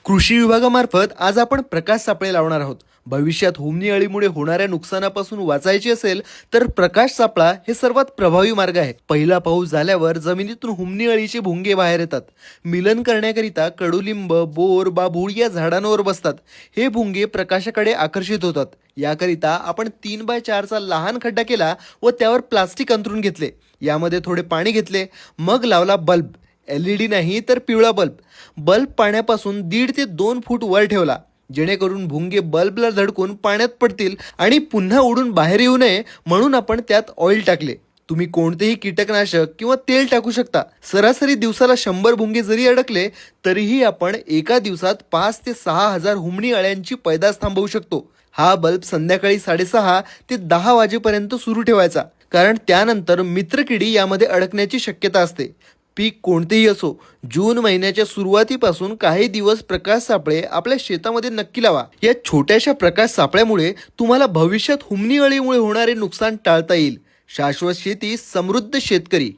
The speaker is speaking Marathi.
कृषी विभागामार्फत आज आपण प्रकाश सापळे लावणार आहोत। भविष्यात हुमणी अळीमुळे होणाऱ्या नुकसानापासून वाचायचे असेल तर प्रकाश सापळा हे सर्वात प्रभावी मार्ग आहे। पहिला पाऊस झाल्यावर जमिनीतून हुमणी अळीचे भुंगे बाहेर येतात। मिलन करण्याकरिता कडुलिंब, बोर, बाभूळ या झाडांवर बसतात। हे भुंगे प्रकाशाकडे आकर्षित होतात। याकरिता आपण 3x4 चा लहान खड्डा केला व त्यावर प्लास्टिक अंथरून घेतले। यामध्ये थोडे पाणी घेतले, मग लावला बल्ब। LED नाही तर पिवळा बल्ब। बल्ब पाण्यापासून 1.5 ते 2 फूट वर ठेवला, जेणेकरून भुंगे बल्बला धडकून पाण्यात पडतील आणि पुन्हा उडून बाहेर येऊ नये म्हणून आपण त्यात ऑइल टाकले। तुम्ही कोणतेही कीटकनाशक किंवा तेल टाकू शकता। सरासरी दिवसाला 100 भुंगे जरी अडकले तरीही आपण एका दिवसात 5 ते 6 हजार हुमणी अळ्यांची पैदास थांबवू शकतो। हा बल्ब संध्याकाळी 6:30 ते 10 वाजेपर्यंत सुरू ठेवायचा, कारण त्यानंतर मित्रकिडी यामध्ये अडकण्याची शक्यता असते। पीक कोणतेही असो, जून महिन्याच्या सुरुवातीपासून काही दिवस प्रकाश सापळे आपल्या शेतामध्ये नक्की लावा। या छोट्याशा प्रकाश सापळ्यामुळे तुम्हाला भविष्यात हुमणी अळीमुळे होणारे नुकसान टाळता येईल। शाश्वत शेती, समृद्ध शेतकरी।